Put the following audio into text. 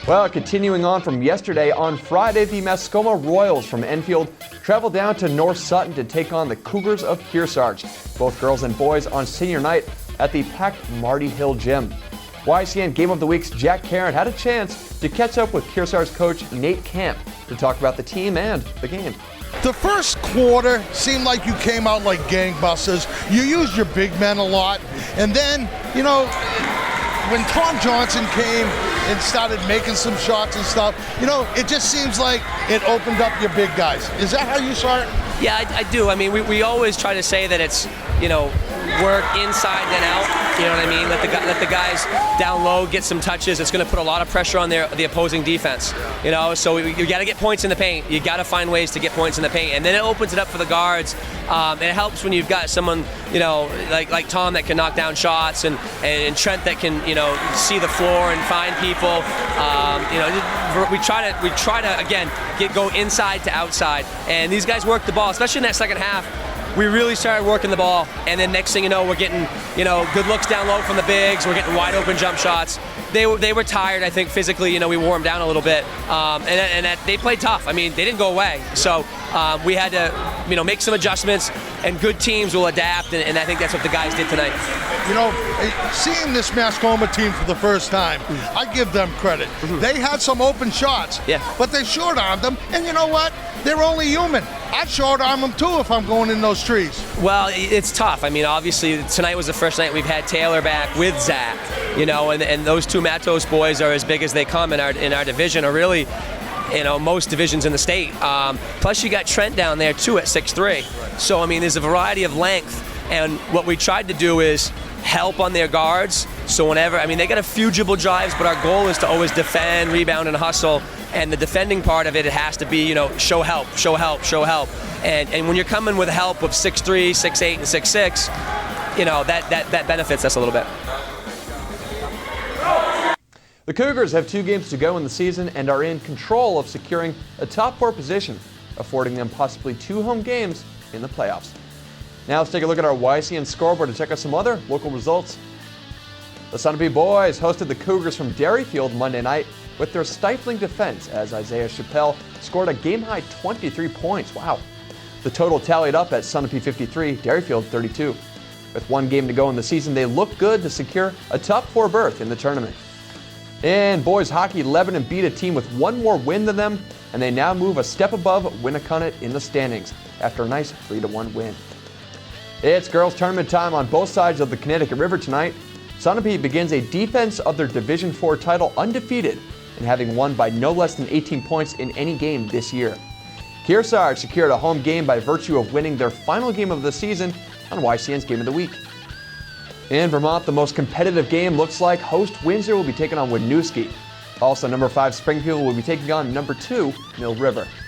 Well, continuing on from yesterday, on Friday, the Mascoma Royals from Enfield travel down to North Sutton to take on the Cougars of Kearsarge. Both girls and boys on senior night at the packed Marty Hill Gym. YCN Game of the Week's Jack Karen had a chance to catch up with Kearsarge coach Nate Camp to talk about the team and the game. The first quarter seemed like you came out like gangbusters. You used your big men a lot. And then, when Tom Johnson came and started making some shots and stuff, it just seems like it opened up your big guys. Is that how you saw it? Yeah, I do. I mean, we always try to say that it's, work inside then out. You know what I mean? Let the guys down low get some touches. It's going to put a lot of pressure on the opposing defense. So you got to get points in the paint. You got to find ways to get points in the paint, and then it opens it up for the guards. It helps when you've got someone like Tom that can knock down shots, and Trent that can see the floor and find people. We try to again go inside to outside, and these guys work the ball, especially in that second half. We really started working the ball, and then next thing you know, we're getting good looks down low from the bigs. We're getting wide open jump shots. They were tired, I think, physically. We wore them down a little bit, and they played tough. I mean, they didn't go away. So we had to make some adjustments, and good teams will adapt, and I think that's what the guys did tonight. Seeing this Mascoma team for the first time, I give them credit. They had some open shots, but they short-armed them, and you know what? They're only human. I'd short-arm them too if I'm going in those trees. Well, it's tough. I mean, obviously, tonight was the first night we've had Taylor back with Zach, and those two Matos boys are as big as they come in our division, or really, most divisions in the state. Plus, you got Trent down there too at 6'3". So, I mean, there's a variety of length, and what we tried to do is help on their guards. So they got a few dribble drives, but our goal is to always defend, rebound, and hustle. And the defending part of it has to be, show help. And when you're coming with help of 6'3", 6'8", and 6'6", that benefits us a little bit. The Cougars have 2 games to go in the season and are in control of securing a top 4 position, affording them possibly 2 home games in the playoffs. Now let's take a look at our YCN scoreboard to check out some other local results. The Sunapee boys hosted the Cougars from Derryfield Monday night with their stifling defense as Isaiah Chappelle scored a game-high 23 points. Wow. The total tallied up at Sunapee 53, Derryfield 32. With 1 game to go in the season, they look good to secure a top 4 berth in the tournament. In boys hockey, Lebanon beat a team with 1 more win than them, and they now move a step above Winnicott in the standings after a nice 3-1 win. It's girls tournament time on both sides of the Connecticut River tonight. Sunapee begins a defense of their Division IV title undefeated and having won by no less than 18 points in any game this year. Kearsarge secured a home game by virtue of winning their final game of the season on YCN's Game of the Week. In Vermont, the most competitive game looks like host Windsor will be taking on Winooski. Also, number 5 Springfield will be taking on number 2 Mill River.